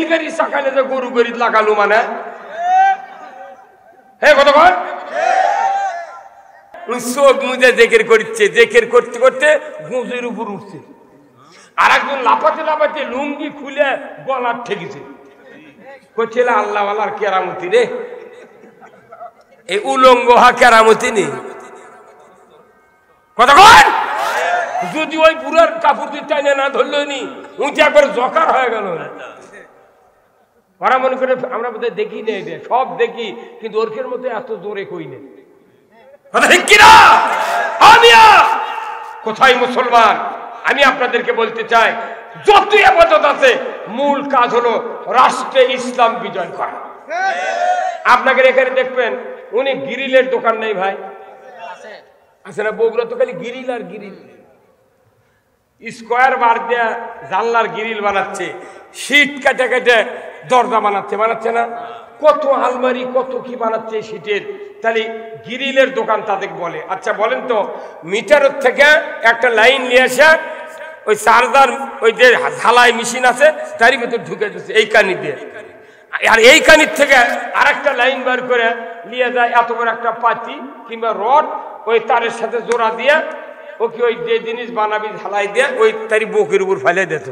রেলগাড়ি চাকানে যে গরু গরিব লাগালো মানে হ্যাঁ কতক্ষণ চোখ মুজে জেকের করছে, জেকের করতে করতে গুঁজের উপর উঠছে, আর একজন লাফাতে লাফাতে লুঙ্গি খুলে গলার ঠেকেছে, করছিল আল্লাহ আল্লাহর কেরামতি রে, এই উলঙ্গ হা কেরামতি নেই কতক্ষণ। যদি ওই বুড়ার কাপড় দিয়ে টাইনে না ধরল নি উঁচা করে জকার হয়ে গেল। ওরা মনে করে আমরা বোধহয় দেখি নেই, সব দেখি কিন্তু ওরকের মধ্যে এত জোরে কই নেই। কোথায় মুসলমান? আমি আপনাদেরকে বলতে চাই যত ইবাদত আছে মূল কাজ হলো রাষ্ট্রে ইসলাম বিজয় করা। আপনাকে এখানে দেখবেন উনি গ্রিলের দোকান নেই ভাই, আছে না? বগুড়া তো খালি গ্রিল আর গ্রিল, স্কোয়ার বার দেয়া জানলার গ্রিল বানাচ্ছে, শীট কেটে কেটে দরজা বানাচ্ছে না? কত আলমারি কত কি বানাচ্ছে শীটের। তাহলে গ্রিলের দোকান তাদের বলে। আচ্ছা বলেন তো, মিটারের থেকে একটা লাইন নিয়ে এসে ওই চার্জার ওই যে ঝালাই মেশিন আছে তারই ভেতর ঢুকে দিচ্ছে এই কানি দিয়ে, আর এই কানির থেকে আর একটা লাইন বার করে নিয়ে যায় এত বড় একটা পাতি কিংবা রড, ওই তারের সাথে জোড়া দিয়ে ওকে ওই যে জিনিস বানাবি ঝালাই দিয়ে ওই তারই বুকের উপর ফেলে দিত।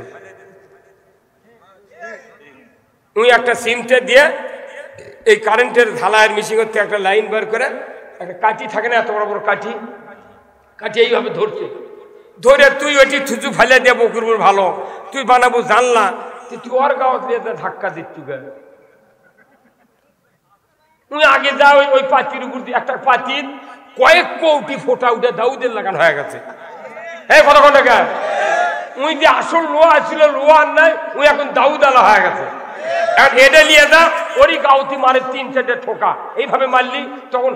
ওই একটা সিমটে দিয়ে এই কারেন্টের ঝালাইয়ের মেশিন থেকে একটা লাইন বার করে একটা কাঠি থাকে না, এত বড় বড় কাঠি, কাঠি এইভাবে ধরছে, ধরে তুই ওইটি থুচু ফেলে দিয়ে বুকের উপর, ভালো তুই বানাবো জানলা, তুই ওর গাওয়াত দিয়ে ধাক্কা দিচ্ছু কেন? তুই আগে যা ওই পাতির উপর দিয়ে একটা পাতির কয়েক কোটি ফোটা উঠে দাউদের লাগানো হয়ে গেছে। এই কত টাকা উই যে আসল লোহা ছিল, লোহার নাই, উই এখন দাউদ আলা হয়ে গেছে। এখন এটা নিয়ে যা ওরই গাউতি মারে 3-4টে ঠোকা, এইভাবে মারলি তখন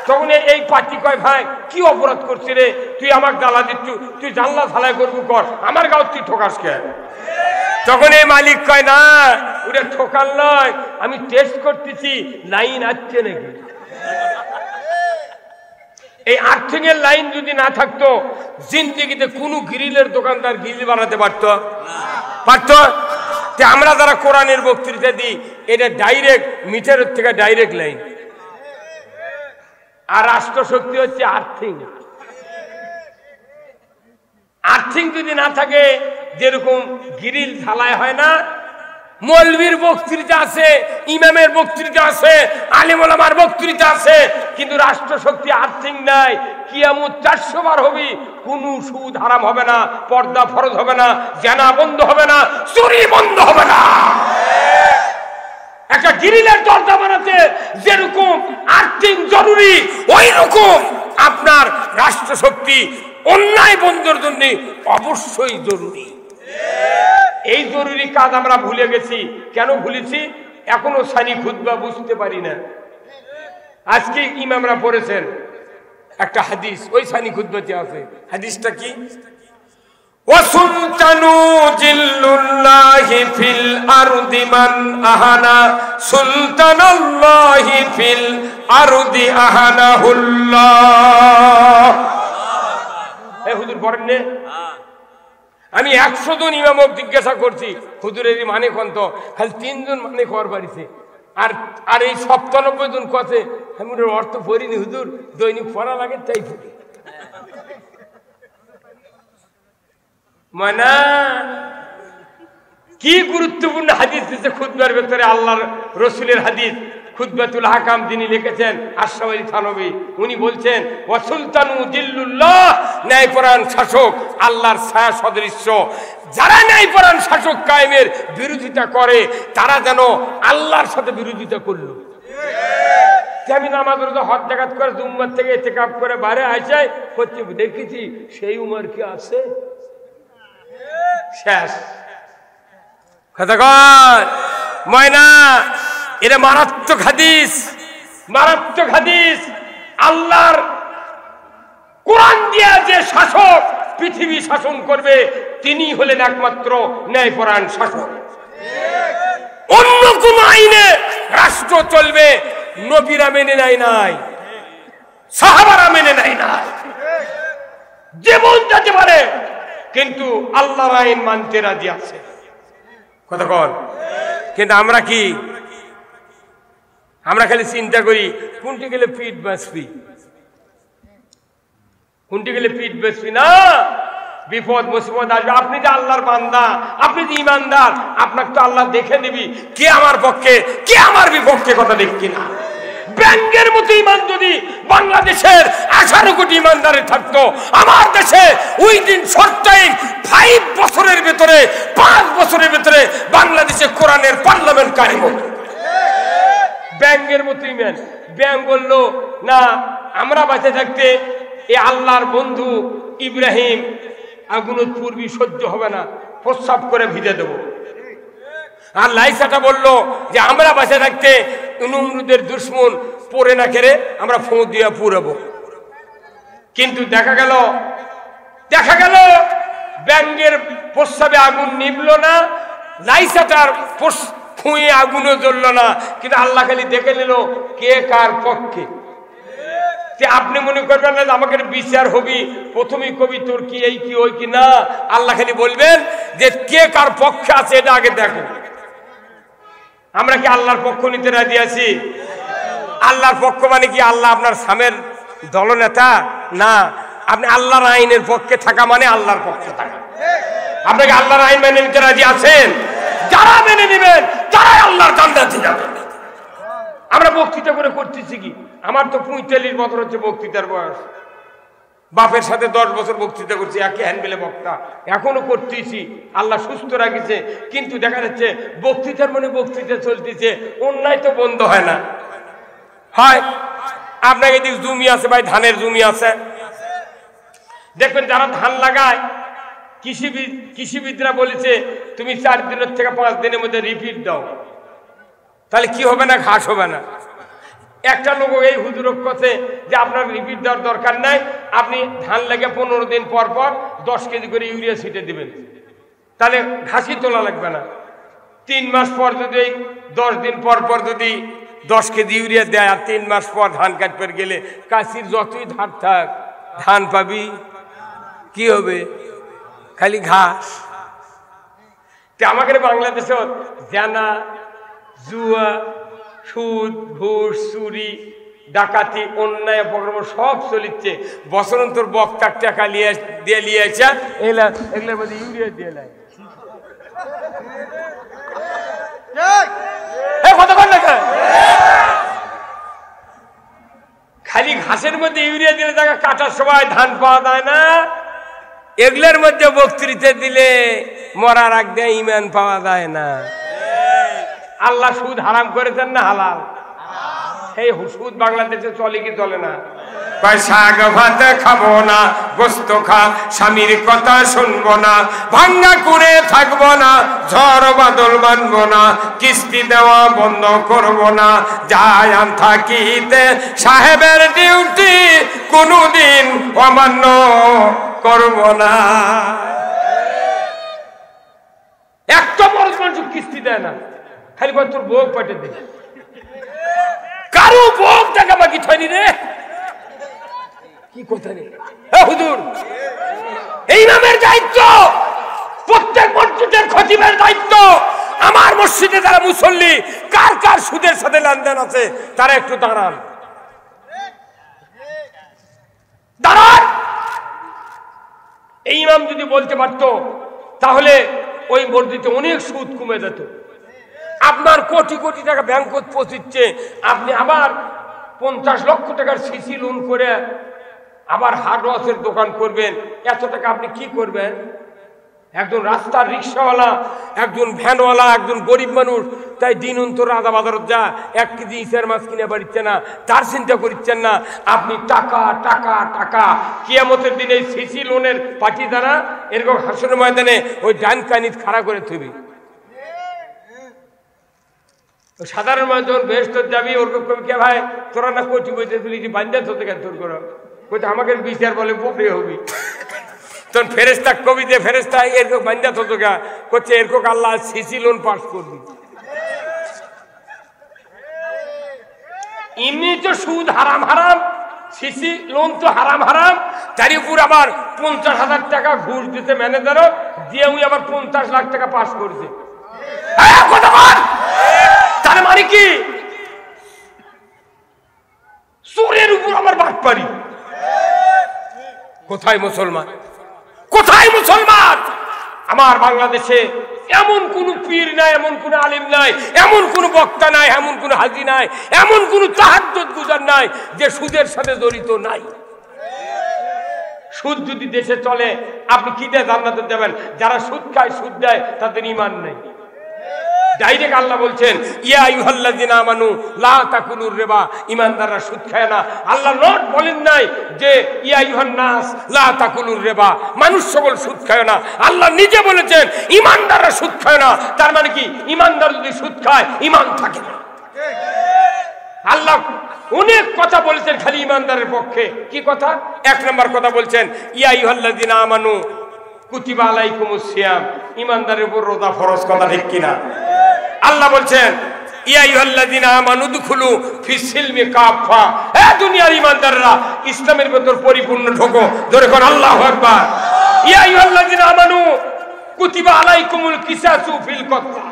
তখন এই পাতি কয় ভাই কি অপরাধ করছি রে, তুই আমার জ্বালা দিচ্ছু, তুই জানলা ঝালাই করবো কর, আমার গাও তুই ঠোকাস কে? তখন এই মালিক কয় না ওটা ঠোকাল নয়, আমি টেস্ট করতেছি লাইন আসছে নাকি। এই আর্থিং এর লাইন যদি না থাকতো জিন্দেগিতে কোনো গ্রিলের দোকানদার গ্রিল বানাতে পারতো? আমরা যারা কোরআনের বক্তৃতা দিই এটা ডাইরেক্ট মিটারের থেকে ডাইরেক্ট লাইন, আর রাষ্ট্রশক্তি হচ্ছে আর্থিং। আর্থিং যদি না থাকে যেরকম গ্রিল ঝালাই হয় না, মৌলবীর বক্তৃতা আছে, ইমামের বক্তৃতা আছে, আলেম ওলামার বক্তৃতা আছে, কিন্তু রাষ্ট্রশক্তি আর্থিং নাই। কিয়ামত 400 বার হবে, কোন সুদ হারাম হবে না, পর্দা ফরজ হবে না, জানা বন্ধ হবে না, চুরি বন্ধ হবে না। একটা গ্রিলের দরজা বানাতে যেরকম আর্থিং জরুরি, ওই রকম আপনার রাষ্ট্রশক্তি অন্যায় বন্ধের জন্য অবশ্যই জরুরি। এই জরুরি কাজ আমরা ভুলে গেছি। কেন ভুলেছি? এখনো সানি খুতবা বুঝতে পারি না। আজকে ইমামরা পড়েছেন একটা হাদিস, ওই সানি খুতবাতে আছে। হাদিসটা কি? ওয়াসুলতানু জিল্লুল্লাহি ফিল আরদি মান আহানা সুলতানাল্লাহি ফিল আরদি আহানাহুল্লাহ। এ হুজুর পড়েন নে? আমি 100 জন ইমামক জিজ্ঞাসা করছি হুজুরের মানে কত, খালি 3 জন মানে কর বাড়িছে, আর এই 97 জন কথা আমি অর্থ পড়িনি হুজুর, দৈনিক পড়া লাগে তাই পড়ি। মানা কি গুরুত্বপূর্ণ হাদিস দিচ্ছে খুতবার ভেতরে, আল্লাহর রসুলের হাদিস। খুতবাতুল হাকাম যিনি লিখেছেন আশরাফ আলী থানভী, উনি বলছেন ওয়াসুলতানু জিল্লুল্লাহ, ন্যায়পরায়ণ শাসক আল্লাহর ছায়া সদৃশ্য। যারা ন্যায়পরায়ণ শাসক কায়েমের বিরোধিতা করে তারা যেন আল্লাহর সাথে বিরোধিতা করলো। আমি নামাজ রোজা হজ জাকাত করে জুম্মার থেকে ইতিকাফ করে বাইরে আসে হচ্ছে, দেখেছি সেই উমর কি আছে? শেষ কথাগণ ময়না। এটা মারাত্মক হাদিস, মারাত্মক হাদিস। আল্লাহর কোরআন দিয়া যে শাসক পৃথিবী শাসন করবে তিনি হলেন একমাত্র ন্যায়পরায়ণ শাসক। অন্য কোন আইনে রাষ্ট্র চলবে নবীরা মেনে নেয় নাই, সাহাবারা মেনে নেয় নাই। জীবন যেতে পারে কিন্তু আল্লাহর আইন মানতে রাজি আছে। কথা কন। কিন্তু আমরা কি, আমরা খালি চিন্তা করি কোনটি গেলে পিঠ বাঁচবি, কোনটি গেলে পিঠ বাঁচবি না, বিপদ মুসিবত আসবে। আপনি যে আল্লাহর বান্দা, আপনি যে ইমানদার, আপনাকে তো আল্লাহ দেখে নিবি কে আমার পক্ষে কে আমার বিপক্ষে। কথা ঠিক কিনা? ব্যাংকের মতো ইমান যদি বাংলাদেশের 18 কোটি ইমানদারে থাকতো, আমার দেশে উইদিন শর্ট টাইম 5 বছরের ভেতরে 5 বছরের ভেতরে বাংলাদেশে কোরআনের পার্লামেন্ট কায়েম হতো। ব্যাংকের মতো ইমান। ব্যাংক বললো না, আমরা বেঁচে থাকতে এই আল্লাহর বন্ধু ইব্রাহিম আগুনের পূর্বী সহ্য হবে না, প্রস্রাব করে ভিজে দেবো। আর লাইসাটা বললো যে আমরা বেঁচে থাকতে নমরুদের দুশ্মন পড়ে না কেড়ে আমরা ফোঁ দিয়ে পুরাবো। কিন্তু দেখা গেল ব্যাঙ্গের প্রস্রাবে আগুন নিবল না, লাইসাটার ফুঁয়ে আগুনও জ্বলল না, কিন্তু আল্লাহ খালি দেখে নিল কে কার পক্ষে। আপনি মনে করবেন না আমাকে বিচার হবি, প্রথমেই কবি তোর কি এই কি ওই কি, না, আল্লাহ খালি বলবেন যে কে কার পক্ষে আছে এটা আগে দেখো। আমরা কি আল্লাহর পক্ষ নিতে রাজি আছি? আল্লাহর পক্ষ মানে কি আল্লাহ আপনার সামের দলনেতা? না, আপনি আল্লাহর আইনের পক্ষে থাকা মানে আল্লাহর পক্ষে থাকা। আপনাকে আল্লাহর আইন মেনে নিতে রাজি আছেন? যারা মেনে নেবেন তারাই আল্লাহর জান্নাতে যাবে। আমরা বক্তৃতা করে করতেছি কি? আমার তো 45 বছর হচ্ছে বক্তৃতার বয়স। বাপের সাথে 10 বছর বক্তৃতা করছি, একে হ্যান্ডেলে বক্তা, এখনো করতেছি, আল্লাহ সুস্থ রাখিছে। কিন্তু দেখা যাচ্ছে বক্তৃতার মানে বক্তৃতা চলতেছে, অন্যায় তো বন্ধ হয় না। হয় আপনাকে এদিকে জমি আছে ভাই, ধানের জমি আছে, দেখবেন যারা ধান লাগায় কৃষিবিদরা বলেছে তুমি 4 দিনের থেকে 5 দিনের মধ্যে রিপিট দাও, তাহলে কি হবে না, ঘাস হবে না। একটা লোক এই হুজুরক কথা যে আপনার রিপিট দেওয়ার দরকার নাই, আপনি ধান লেগে 15 দিন পর পর 10 কেজি করে ইউরিয়া ছিটে দিবেন, তাহলে ঘাসই তোলা লাগবে না। 3 মাস পর যদি 10 দিন পর পর যদি 10 কেজি ইউরিয়া দেয়, আর 3 মাস পর ধান কাটতে গেলে কাশির যতই ধার থাক ধান পাবি, কি হবে? খালি ঘাস। আমাদের বাংলাদেশে জানা, জুয়া, সুদ, ঘুষ, চুরি, ডাকাতি, অন্যায় অপকর্ম সব চলিচ্ছে। বছরন্তর বক্তার টাকা দিয়ে নিয়ে আসা এগুলোর মধ্যে ইউরিয়া দিয়ে নেয়। খালি ঘাসের মধ্যে ইউরিয়া দিলে টাকা কাটার সময় ধান পাওয়া যায় না, এগুলোর মধ্যে বক্তৃতা দিলে মরার আগ দিয়ে ইমান পাওয়া যায় না। আল্লাহ সুদ হারাম করেছেন না হালাল? এই সুদ বাংলাদেশে চলে কি চলে না? শাক ভাত খাবো না, গোস্ত খা, স্বামীর কথা শুনবো না, ভাঙ্গা করে থাকবো না, ঝড় বাদল মানবো না, কিস্তি দেওয়া বন্ধ করবো না, যাই আন থাকিতে সাহেবের ডিউটি কোনদিন অমান্য করবো না। একটা বড় মানুষ কিস্তি দেয় না, খালি কয় তোর বউ পাঠে দে, কারো বউ টাকা বাকি থয়নি রে। কি কথা রে হুজুর? এই নামের দায়িত্ব, প্রত্যেক মসজিদের খতিবের দায়িত্ব। আমার মসজিদে যারা মুসল্লি কার কার সুদের সাথে লেনদেন আছে তারা একটু দাঁড়ান, দাঁড়ান। এই ইমাম যদি বলতে পারতো তাহলে ওই মসজিদে অনেক সুদ কমে যেত। আপনার কোটি কোটি টাকা ব্যাংকত পৌঁছিচ্ছে, আপনি আবার 50 লক্ষ টাকার সিসি লোন করে আবার হার্ডওয়ার্সের দোকান করবেন, এত টাকা আপনি কি করবেন? একজন রাস্তার রিক্সাওয়ালা, একজন ভ্যানওয়ালা, একজন গরিব মানুষ, তাই দিন অন্তর আদা বাজারত যা 1 কেজি ইসের মাছ কিনে পারিচ্ছে না, তার চিন্তা করছেন না। আপনি টাকা টাকা টাকা, কিয়ামতের দিনে সিসি লোনের পার্টি দ্বারা এরকম হাসনের ময়দানে ওই ডান কানিত খাড়া করে থবি। সাধারণ মানুষ যখন বেহেশত যাবি, ওরকম কবি কে ভাই তোরা না কোটি বইতে তুলি বান্ধা তোতে কেন তোর করো, কোথায় আমাকে বিচার বলে পড়ে হবি। তখন ফেরেস্তা কবি যে ফেরেস্তা এরকম বান্ধা থতো গা করছে, এরকম আল্লাহ সিসি লোন পাস করবি। এমনি তো সুদ হারাম হারাম, সিসি লোন তো হারাম হারাম, তার উপর আবার 50,000 টাকা ঘুষ দিতে ম্যানেজারও দিয়ে উনি আবার 50 লাখ টাকা পাস করছে। তার মানে কি চোরের উপর আবার বাটপারি। কোথায় মুসলমান, কোথায় মুসলমান? আমার বাংলাদেশে এমন কোন পীর নাই, এমন কোন আলিম নাই, এমন কোন বক্তা নাই, এমন কোন হাজি নাই, এমন কোন তাহাজ্জুদ গুজার নাই যে সুদের সাথে জড়িত নাই। সুদ যদি দেশে চলে আপনি কি দিয়ে জান্নাতে যাবেন? যারা সুদ খায়, সুদ দেয়, তাদের ঈমান নেই। ডাইরেক্ট আল্লাহ বলছেন ইয়া আইয়ুহাল্লাযিনা আমানু লা তাকুলুর রিবা, ঈমানদাররা সুদ খায় না। আল্লাহ নট বলেন নাই যে ইয়া আইয়ুহান নাস লা তাকুলুর রিবা, মানুষ সকল সুদ খায় না। আল্লাহ নিজে বলেছেন ঈমানদাররা সুদ খায় না। তার মানে কি ঈমানদার যদি সুদ খায় ঈমান থাকে না। আল্লাহ অনেক কথা বলেছেন খালি ঈমানদারের পক্ষে। কি কথা? এক নম্বর কথা বলছেন ইয়া আইয়ুহাল্লাযিনা আমানু কুতিবা আলাইকুমুস সিয়াম, ঈমানদারের উপর রোজা ফরজ। কথা ঠিক কিনা? আল্লাহ বলছেন ইয়া আইয়ুহাল্লাযিনা আমানু দুখুলু ফিস সিলমি কাফা, হে দুনিয়ার ঈমানদাররা ইসলামের ভিতর পরিপূর্ণ ঢোকো। জোরে করে আল্লাহু আকবার। ইয়া আইয়ুহাল্লাযিনা আমানু কুতিবা আলাইকুমুল কিসাসু ফিল কতলা,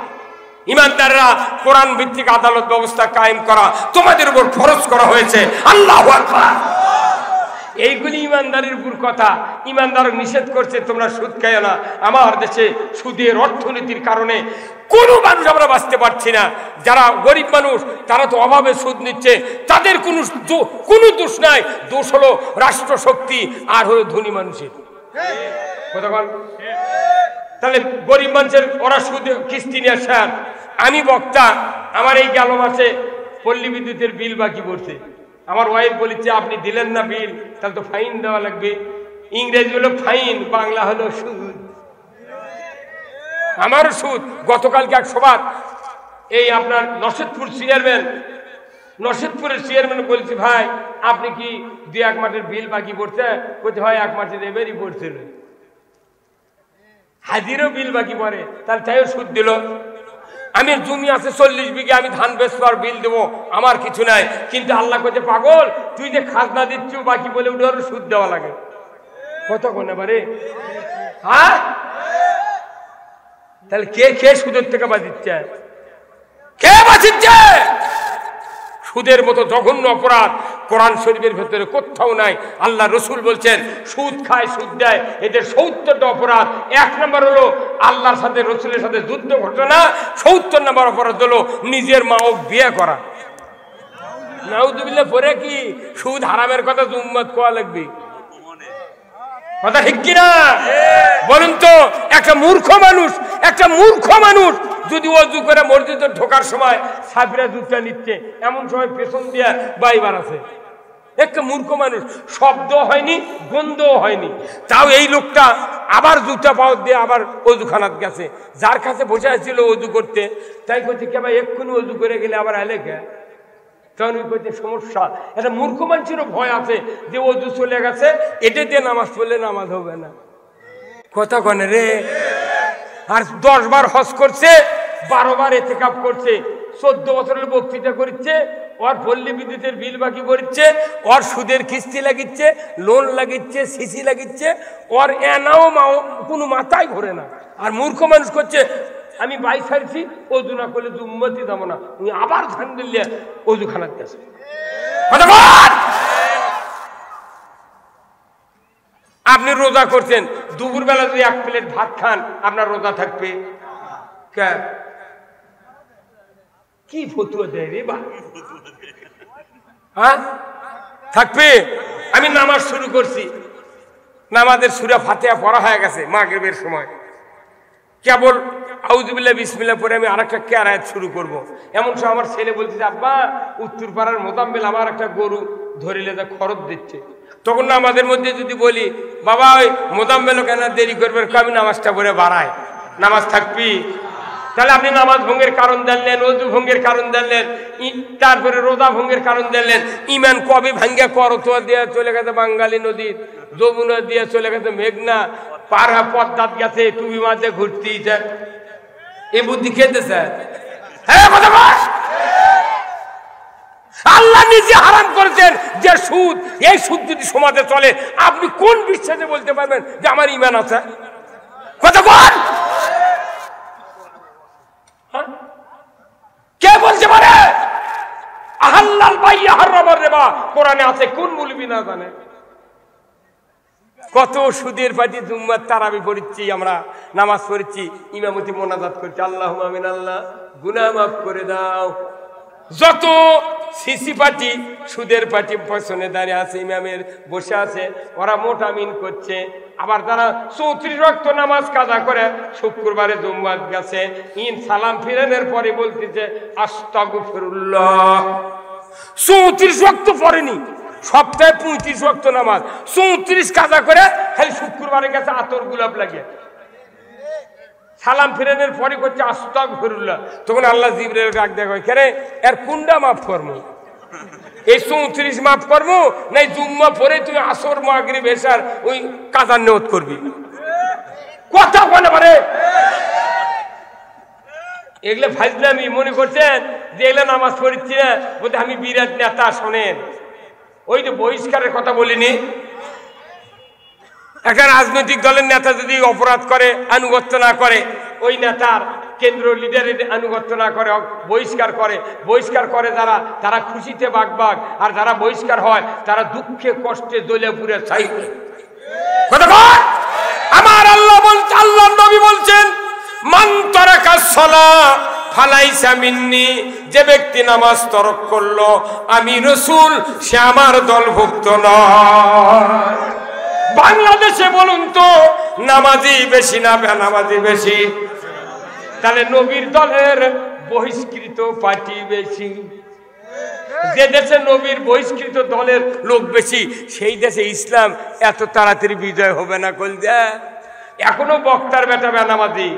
ঈমানদাররা কোরআন ভিত্তিক আদালত ব্যবস্থা কায়েম করা তোমাদের উপর ফরজ করা হয়েছে। আল্লাহু আকবার। এইগুলি ঈমানদারের উপর কথা। ঈমানদার নিষেধ করছে তোমরা সুদ খাইও না। আমার দেশে সুদের অর্থনীতির কারণে কোনো মানুষ আমরা বাঁচতে পারছি না। যারা গরিব মানুষ তারা তো অভাবে সুদ নিচ্ছে, তাদের কোনো দোষ নাই। দোষ হলো রাষ্ট্র শক্তি আর হলো ধনী মানুষের। তাহলে গরিব মানুষের ওরা সুদে কিস্তি নিয়ে আসেন। আমি বক্তা, আমার এই গেল মাসে পল্লী বিদ্যুতের বিল বাকি পড়ছে। আমার ওয়াইফ বলেছে আপনি দিলেন না বিল, তাহলে তো ফাইন দেওয়া লাগবে। ইংরেজি হলো ফাইন, বাংলা হলো সুদ। আমারও সুদ। গতকালকে এক সভাত এই আপনার নরসিংদপুরের চেয়ারম্যান বলছি ভাই আপনি কি 2-1 মাসের বিল বাকি পড়ছে? বলছে ভাই 1 মাসের এবারই পড়ছিল। হাজিরও বিল বাকি পড়ে, তাহলে তাইও সুদ দিল। আমি জমি আছে 40 বিঘে, আমি ধান বেচবার বিল দেবো, আমার কিছু নাই। কিন্তু আল্লাহ কইছে পাগল তুই যে খাজনা দিচ্ছ বাকি বলে ওটা সুদ দেওয়া লাগে। কত কোনে পারে? হ্যাঁ, তাহলে কে সুদের থেকে বাঁচিচ্ছে? কে বাঁচিচ্ছে? সুদের মতো জঘন্য অপরাধ কোরআন শরীফের ভেতরে কোথাও নাই। আল্লাহ রসুল বলছেন সুদ খায়, সুদ দেয়, এদের 70টা অপরাধ। 1 নম্বর হলো আল্লাহর সাথে রসুলের সাথে যুদ্ধ ঘটনা। 70 নম্বর অপরাধ হলো নিজের মা ও বিয়ে করা। নাউযুবিল্লাহ। পরে কি সুদ হারামের কথা উম্মত কোয়া লাগবে? কথা ঠিক কিনা বলুন তো? একটা মূর্খ মানুষ যদি অজু করে মসজিদে ঢোকার সময় সাফিরা জুতা নিচ্ছে, এমন সময় পেছন দিয়ে বাইবার আছে, একটা মূর্খ মানুষ, শব্দ হয়নি, গন্ধও হয়নি, তাও এই লোকটা আবার জুতা পাও দিয়ে আবার অজুখানাত গেছে। যার কাছে বসে ছিল অজু করতে, তাই করছে কে ভাই এক্ষুনি অজু করে গেলে আবার এলে কে? তখন ওই করতে সমস্যা। একটা মূর্খ মানুষেরও ভয় আছে যে অজু চলে গেছে, এটা দিয়ে নামাজ পড়লে নামাজ হবে না। কথা কনে রে। আর 10 বার হজ করছে, 12 বার এতেকাফ করছে, 14 বছরের বক্তৃতা করছে, ওর পল্লী বিদ্যুতের বিল বাকি করছে, ওর সুদের কিস্তি লাগিচ্ছে, লোন লাগিচ্ছে, সিসি লাগিচ্ছে, ওর এনাও কোনো মাথায় ঘোরে না। আর মূর্খ মানুষ করছে আমি বাই ছাড়ছি, অজু না করলে উম্মতি যাবো না, উনি আবার ধান দিলে অজু খানার গেছে। আপনি রোজা করছেন, দুপুরবেলা যদি 1 প্লেট ভাত খান আপনার রোজা থাকবে? কি ফতুয়া দেয় রে বা? হ্যাঁ থাকবে। আমি নামাজ শুরু করছি, নামাজের সূরা ফাতিহা পড়া হয়ে গেছে মাগরিবের সময়, কেবল আউযুবিল্লাহ বিসমিল্লাহ পরে আমি আরেকটা কেরাত শুরু করব। এমন সময় আমার ছেলে বলছে আব্বা উত্তর পাড়ার মোজাম্মেল আমার একটা গরু ধরিলে যা খরচ দিচ্ছে। তখন না আমাদের মধ্যে যদি বলি বাবা ওই মোজাম্মেলও কেন দেরি করবে, আমি নামাজটা পড়ে বাড়াই, নামাজ থাকবি? তাহলে আপনি নামাজ ভঙ্গের কারণ জানলেন, অজু ভঙ্গের কারণ জানলেন, তারপরে রোজা ভঙ্গের কারণ জানলেন। ইমান কবে ভাঙ্গা করতোয়া দিয়ে চলে গেছে বাঙালি নদীর, যমুনা দিয়ে চলে গেছে মেঘনা, পাড়া পদ্মাত গেছে, টুবি মাঝে ঘুরতেই যায়। এই বুদ্ধি খেতেছে। আল্লাহ নিজে হারাম করেছেন যে সুদ, এই সুদ যদি সমাজে চলে আপনি কোন বিশ্বাসে বলতে পারবেন যে আমার ঈমান আছে? কথা বল, কে বলতে পারে? আহাল্লাল বাইয়া হারামার রিবা কোরআনে আছে, কোন মুলবি না জানে? কত সুদের পাটি জুম্মার তারাবি পড়ছি, আমরা নামাজ পড়ছি, ইমামতি মোনাজাত করছি, আল্লাহুম্মা আমিন, আল্লাহ গুনাহ মাফ করে দাও। যত সিসি পার্টি সুদের পার্টি পেছনে দাঁড়িয়ে আছে, ইমামের বসে আছে, ওরা মোট আমিন করছে। আবার যারা 34 ওয়াক্ত নামাজ কাজা করে শুক্রবারে জুম্মাত গেছে, ইন সালাম ফিরানোর পরে বলতেছে আস্তাগফিরুল্লাহ। 34 ওয়াক্ত পড়েনি, সপ্তাহে 35 ওয়াক্ত নামাজ, 34 কাজা করে খালি শুক্রবারে গেছে আতর গোলাপ লাগে, সালাম ফিরানোর পরে করছে আস্তাগফিরুল্লাহ। তখন আল্লাহ জিবরাইল ডাক দেয়, কেন এর কোনটা মাফ করবো? এই 34 মাফ করবো না জুম্মা পরে তুমি আসর মাগরিব এশার ওই কাজার নিয়ত করবি? কথা বলে পারে এগুলো ফাজলামি মনে করছেন যে এগুলো নামাজ পড়ছি না, বলতে আমি বিরাট নেতা। শোনেন, ওই যে বহিষ্কারের কথা বলিনি, একটা রাজনৈতিক দলের নেতা যদি অপরাধ করে, আনুগত্য না করে, ওই নেতার কেন্দ্র লিডারের আনুগত্য না করে, বহিষ্কার করে, বহিষ্কার করে যারা, তারা খুশিতে বাগবাগ, আর যারা বহিষ্কার হয় তারা দুঃখে কষ্টে জ্বলে পুড়ে ছাই। আমার আল্লাহ বলছেন, আল্লাহর নবী বলছেন, মান তারাকাস সালাহ ফালাইসা মিন্নি, যে ব্যক্তি নামাজ তরক করলো আমি রাসূল সে আমার দলভুক্ত নয়। বাংলাদেশে বলুন তো নামাজি বেশি না বেনামাজি বেশি? তাহলে নবীর দলের বহিষ্কৃত পার্টি বেশি। যে দেশে নবীর বহিষ্কৃত দলের লোক বেশি, সেই দেশে ইসলাম এত তাড়াতাড়ি বিজয় হবে না। কলজা এখনো বক্তার বেটা বেনামাজি,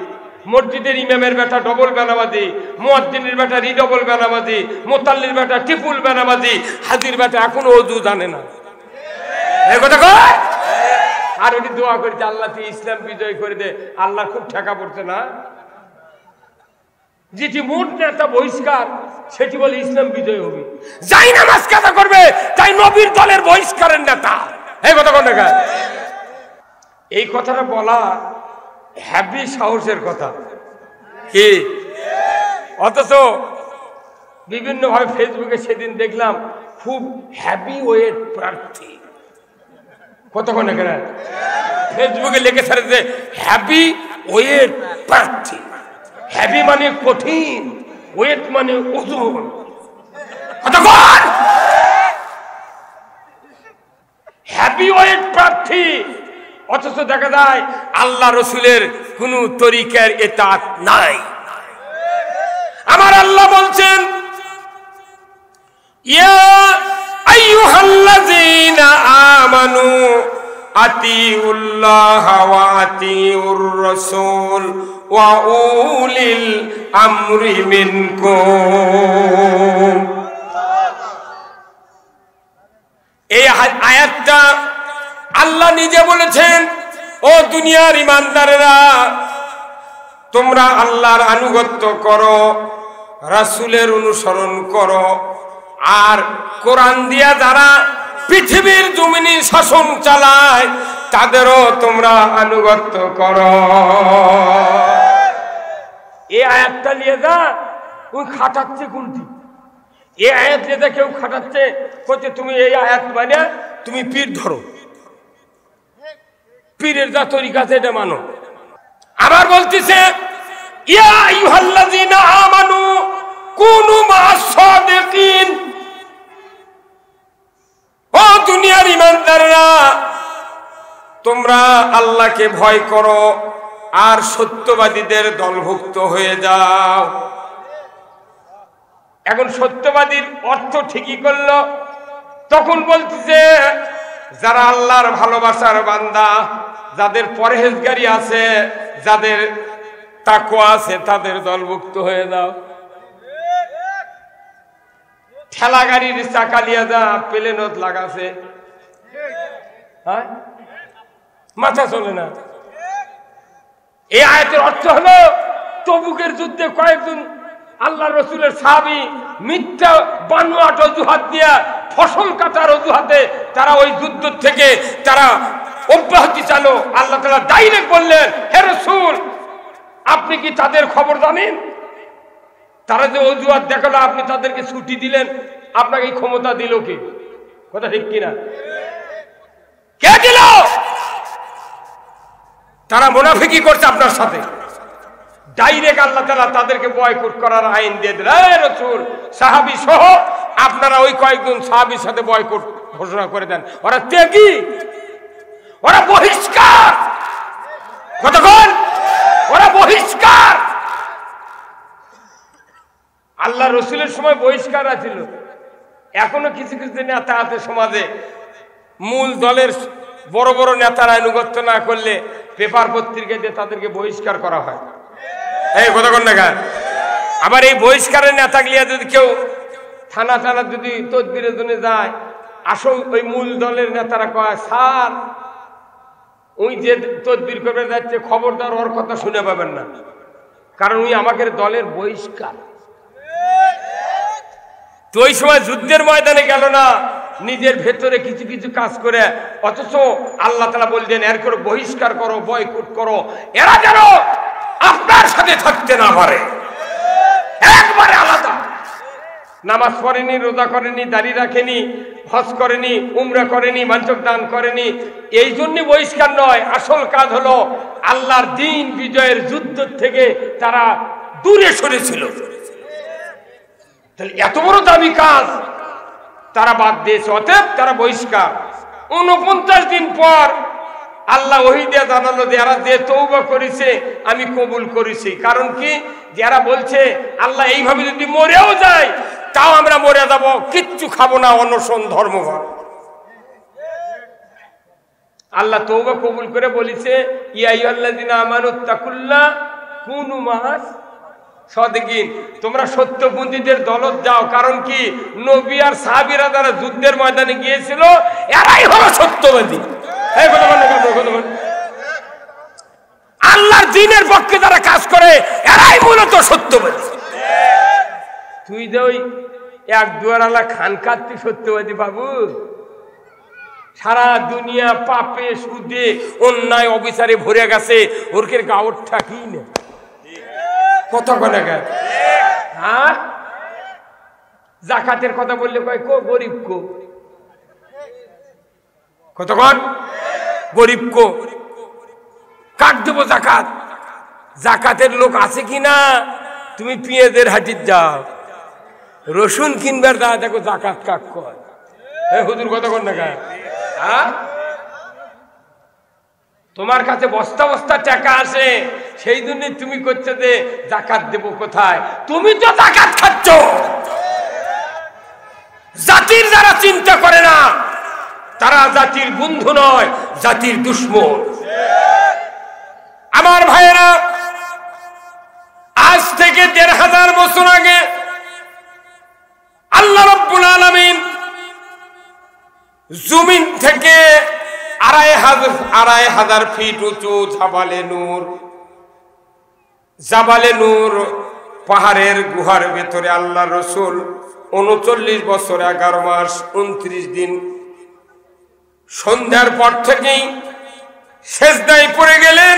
মসজিদের ইমামের বেটা ডবল বেনামাজি, মুয়াজ্জিনের বেটা রিডবল বেনামাজি, মোতাল্লির বেটা ট্রিপল বেনামাজি, হাজির বেটা এখনো ওযু জানে না। এই কথা কয়। আর উনি দোয়া করেছে আল্লাহ তুই ইসলাম বিজয় করে দে। আল্লাহ খুব ঠেকা পড়ছে না? যেটি মোট নেতা বহিষ্কার, সেটি বলে ইসলাম বিজয় হবে। যাই নামাজ কাজা করবে তাই নবীর দলের বহিষ্কারের নেতা। এই কথা কোন দেখা? এই কথাটা বলা হ্যাভি সাহসের কথা কি? অথচ বিভিন্ন ভাবে ফেসবুকে সেদিন দেখলাম খুব হ্যাভি ওয়েট প্রার্থী। কতক্ষণ এখানে ফেসবুকে লিখে ছাড়ে হ্যাভি ওয়েট প্রার্থী। হ্যাভি মানে কঠিন, ওয়েট মানে ওজন। কতক্ষণ হ্যাভি ওয়েট প্রার্থী, অথচ দেখা যায় আল্লাহ রসুলের কোন তরিকার ইতাআত নাই। আমার আল্লাহ বলছেন, ইয়া আইয়ুহাল্লাযীনা আমানু আতিউল্লাহ ওয়া আতিউর রাসূল ওয়া উলিল আমরি মিনকুম। এই আয়াতটা আল্লাহ নিজে বলেছেন, ও দুনিয়ার ইমানদারেরা তোমরা আল্লাহর আনুগত্য করো, রাসূলের অনুসরণ করো, আর কোরআন দিয়া যারা পৃথিবীর জমিনে শাসন চালায় তাদেরও তোমরা আনুগত্য করো। এই আয়াতটা নিয়ে যা ওই খাটাচ্ছে কোনটি? এই আয়াত নিয়ে কেউ খাটাচ্ছে, বলছে তুমি এই আয়াত মানে তুমি পীর ধরো, পীরের যা তরিকা আছে এটা মানো। আবার বলতেছে ইয়া আইয়ুহাল্লাযীনা আমানু কুনু মা'আস সাদিকিন, ও দুনিয়ার ইমানদাররা তোমরা আল্লাহকে ভয় করো আর সত্যবাদীদের দলভুক্ত হয়ে যাও। এখন সত্যবাদীর অর্থ ঠিকই করলো, তখন বলতেছে যারা আল্লাহর ভালোবাসার বান্দা, যাদের পরহেজগারি আছে, যাদের তাকওয়া আছে তাদের দলভুক্ত হয়ে যাও। ঠেলা গাড়ির চাকা লিয়া যা প্লেনত লাগাছে, মাথা চলে না। এই আয়াতের অর্থ হলো তবুকের যুদ্ধে কয়েকজন আল্লাহ রসুলের সাহাবী মিথ্যা বানোয়াট অজুহাত দিয়া ফসল কাটার অজুহাতে তারা ওই যুদ্ধ থেকে তারা অব্যাহতি চালো। আল্লাহ তাআলা ডাইরেক্ট বললেন, হে রাসূল আপনি কি তাদের খবর জানেন? তারা যে অজুহাত দেখালো আপনি তাদেরকে ছুটি দিলেন, আপনাকে এই ক্ষমতা দিল কে? কথা ঠিক কিনা? কে দিল? তারা মুনাফিকি করছে আপনার সাথে। ডাইরেক্ট আল্লাহ তাআলা তাদেরকে বয়কট করার আইন দিয়ে দিলেন। হে রাসূল সাহাবী সহ আপনারা ওই কয়েকজন সাহাবীর সাথে বয়কট ঘোষণা করে দেন। ওরা ত্যাগী, ওরা বহিষ্কার। কতক্ষণ? ওরা বহিষ্কার। আল্লাহ রসুলের সময় বহিষ্কার আছিল, এখনো কিছু কিছু নেতা আছে সমাজে, মূল দলের বড় বড় নেতারা আনুগত্য না করলে পেপার পত্রিকা দিয়ে তাদেরকে বহিষ্কার করা হয়। এই কতক্ষণ না গান। আবার এই বহিষ্কারের নেতা গিয়া যদি কেউ থানা থানা যদি তদবিরের জন্য যায়, আসল ওই মূল দলের নেতারা কয়, স্যার ওই যে তদবির করবে যাচ্ছে খবরদার ওর কথা শুনে পাবেন না, কারণ ওই আমাদের দলের বহিষ্কার। তো ওই সময় যুদ্ধের ময়দানে গেল না, নিজের ভেতরে কিছু কিছু কাজ করে, অথচ আল্লাহ তাআলা বললেন এর করে বহিষ্কার করো, বয়কট করো, এরা যেন আপনার সাথে থাকতে না পারে। একবারে আলাদা। নামাজ পড়েনি, রোজা করেনি, দাড়ি রাখেনি, হজ করেনি, উমরা করেনি, মানসক দান করেনি, এই জন্য বহিষ্কার নয়। আসল কাজ হলো আল্লাহর দ্বীন বিজয়ের যুদ্ধ থেকে তারা দূরে সরেছিল। তাহলে এত বড় দামি কাজ তারা বাদ দিয়েছে, অতএব তারা বহিষ্কার। 49 দিন পর আল্লাহ ওহী দিয়ে জানালো যে এরা যে তওবা করেছে আমি কবুল করেছি। কারণ কি? যারা বলছে আল্লাহ এইভাবে যদি মরেও যায় তাও আমরা মরে যাব, কিচ্ছু খাবো না, অনশন ধর্মঘট। আল্লাহ তওবা কবুল করে বলেছে, ইয়া আইয়ুহাল্লাযিনা আমানুত্তাকুল্লাহ কুনু মা'আস সাদিকিন, তোমরা সত্যপন্থীদের দলত যাও। কারণ কি? নবী আর সাহাবীরা যারা যুদ্ধের ময়দানে গিয়েছিল এরাই হলো সত্যবাদী। আল্লাহর দ্বীনের পক্ষে যারা কাজ করে এরাই মূলত সত্যবাদী। তুই যে ওই এক দুয়ারালা খান কাটতি সত্যবাদী বাবু, সারা দুনিয়া পাপে সুদে অন্যায় অবিচারে ভরে গেছে, ওরকে গাওয়ার ঠাকি না। কত কথা গায়। হ্যাঁ, জাকাতের কথা বললে কয় কো গরিব কো, কতক্ষণ গরিব কো, কাট দেবো জাকাত। জাকাতের লোক আছে কি না? তুমি পেঁয়াজের হাটির যাও, রসুন কিনবার দা, দেখো জাকাত কাক কয়। হুজুর কতক্ষণ না গায়। হ্যাঁ, তোমার কাছে বস্তা বস্তা টাকা আসে, সেই জন্য তুমি করছো যে জাকাত দেব কোথায়? তুমি তো জাকাত খাচ্ছ। জাতির যারা চিন্তা করে না তারা জাতির বন্ধু নয়, জাতির দুশমন। আমার ভাইয়েরা, আজ থেকে ১৫০০ বছর আগে আল্লাহ রাব্বুল আলামিন জমিন থেকে ২৫০০ ফিট উঁচু জাবালে নূর পাহাড়ের গুহার ভেতরে আল্লাহ রসুল ৩৯ বছর ১১ মাস ২৯ দিন সন্ধ্যার পর থেকেই সেজদায় পড়ে গেলেন।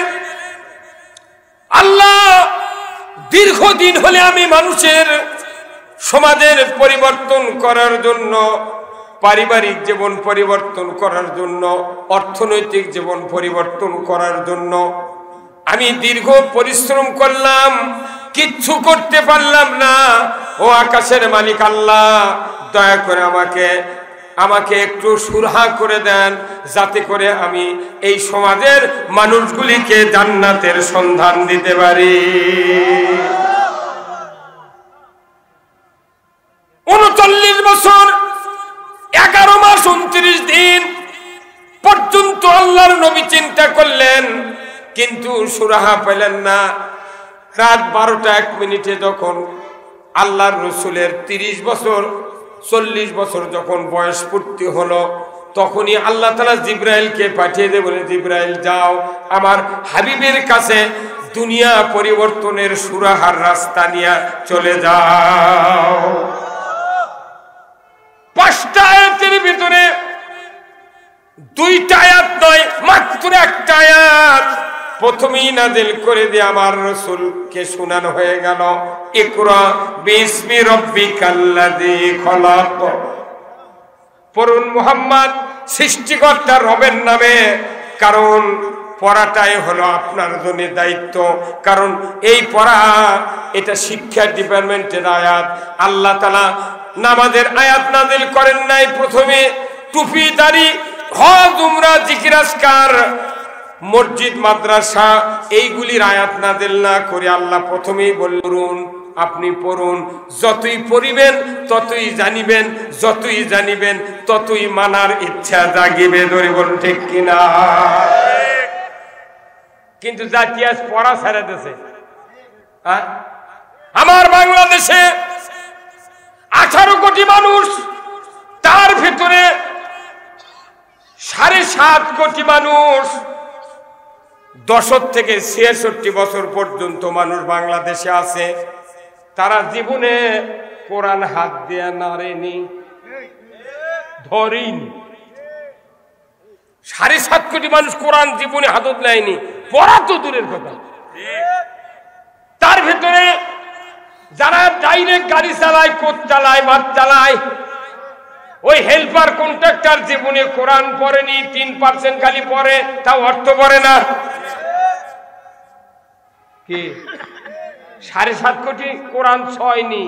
আল্লাহ, দীর্ঘদিন হলে আমি মানুষের সমাজের পরিবর্তন করার জন্য, পারিবারিক জীবন পরিবর্তন করার জন্য, অর্থনৈতিক জীবন পরিবর্তন করার জন্য আমি দীর্ঘ পরিশ্রম করলাম, কিচ্ছু করতে পারলাম না। ও আকাশের মালিক আল্লাহ, দয়া করে আমাকে একটু সুরাহা করে দেন, যাতে করে আমি এই সমাজের মানুষগুলিকে জান্নাতের সন্ধান দিতে পারি। ৩৯ বছর ১১ মাস ২৯ দিন পর্যন্ত আল্লাহর নবী চিন্তা করলেন, কিন্তু সুরাহা পেলেন না। রাত ১২টা ১ মিনিটে যখন আল্লাহর রসুলের ৩০ বছর ৪০ বছর যখন বয়স পূর্তি হলো, তখনই আল্লাহ তাআলা জিবরাইলকে পাঠিয়ে দিয়ে বলে, জিবরাইল যাও আমার হাবিবের কাছে দুনিয়া পরিবর্তনের সুরাহার রাস্তা নিয়ে চলে যাও। 5টা আয়াতের ভিতরে 2টা আয়াত নয়, মাত্র 1টা আয়াত প্রথমেই নাযিল করে দিয়ে আমার রাসূলকে শোনানো হয়ে গেল, ইকরা বিসমি রাব্বিকাল্লাযী খলাক। পড়ুন মুহাম্মদ সৃষ্টিকর্তা রবের নামে, কারণ পড়াটাই হলো আপনার জন্য দায়িত্ব। কারণ এই পড়া এটা শিক্ষা ডিপার্টমেন্টের আয়াত। আল্লাহ তাআলা নামাজের আয়াত নাযিল করেন নাই প্রথমে। টুপি দাড়ি, হজ উমরা, জিকির আজকার, মসজিদ মাদ্রাসা এইগুলির আয়াত নাযিল না করে আল্লাহ প্রথমেই বললেন আপনি পড়ুন। যতই পড়িবেন ততই জানিবেন, যতই জানিবেন ততই মানার ইচ্ছা জাগিবে। ধরে বলুন ঠিক কিনা? কিন্তু জাতি আজ পড়া ছেড়ে দিয়েছে। আমার বাংলাদেশে 18 কোটি মানুষ, তার ভিতরে 7.5 কোটি মানুষ 10 থেকে 66 বছর পর্যন্ত মানুষ বাংলাদেশে আছে, তারা জীবনে কোরআন হাত দিয়ে নাড়েনি, ধরেনি। 7.5 কোটি মানুষ কোরআন জীবনে হাতত নেয়নি, পড়া তো দূরের কথা। তার ভিতরে যারা ডাইরেক্ট গাড়ি চালায়, কোচ চালায়, বাস চালায়, ওই হেল্পার কন্ট্রাক্টর জীবনে কোরআন পড়েনি, 3% খালি পড়ে, তাও অর্থ পড়ে না। কি 7.5 কোটি কোরআন ছয়নি।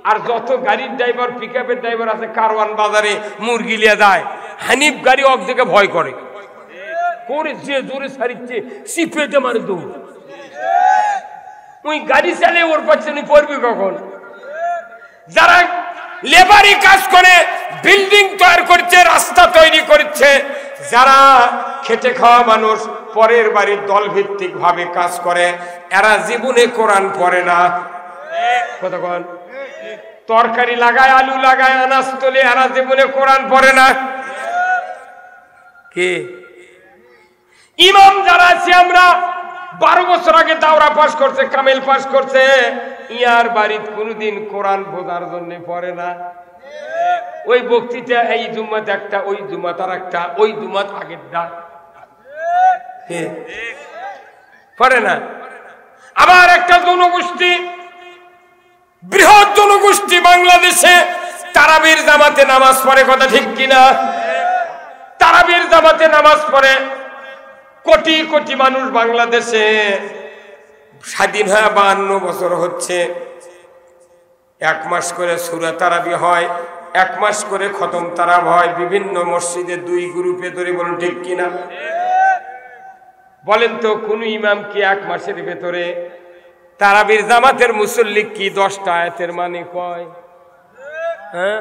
আর যত গাড়ির ড্রাইভার, পিকআপের ড্রাইভার আছে, কারওয়ান বাজারে মুরগি লিয়ে যায়, হানিফ গাড়ি অর্ধেকে ভয় করে, যে জোরে সারিচ্ছে সিপেটে মারে দৌড়। ওই গাড়ি চালে ওর পাচ্ছে পড়বি কখন? যারা লেবারি কাজ করে, বিল্ডিং তৈরি করছে, রাস্তা তৈরি করছে, যারা খেটে খাওয়া মানুষ, পরের বাড়ির দল ভিত্তিক ভাবে কাজ করে, এরা জীবনে কোরআন পড়ে না। কতক্ষণ তরকারি লাগায়, আলু লাগায়, আনাজ তোলে, এরা জীবনে কোরআন পড়ে না। কে ইমাম যারা আছে, আমরা 12 বছর আগে দাওরা পাস করছে, কামেল পাস করছে, ইয়ার বাড়িতে কোনদিন কোরআন বোঝার জন্য পড়ে না। ওই বক্তৃতা এই জুম্মাত একটা, ওই জুম্মাত আর একটা, ওই জুম্মাত আগের ডাক পড়ে না। আবার একটা জনগোষ্ঠী, বৃহৎ জনগোষ্ঠী বাংলাদেশে তারাবির জামাতে নামাজ পড়ে, কথা ঠিক কিনা? তারাবির জামাতে নামাজ পড়ে কোটি কোটি মানুষ বাংলাদেশে। স্বাধীন হয়ে 52 বছর হচ্ছে, 1 মাস করে সূরা তারাবি হয়, 1 মাস করে খতম তারাব হয়, বিভিন্ন মসজিদে 2 গ্রুপে ধরে। বলুন ঠিক কিনা? বলেন তো কোন ইমাম কি 1 মাসের ভেতরে তারাবির জামাতের মুসল্লি কি 10টা আয়াতের মানে কয়? হ্যাঁ,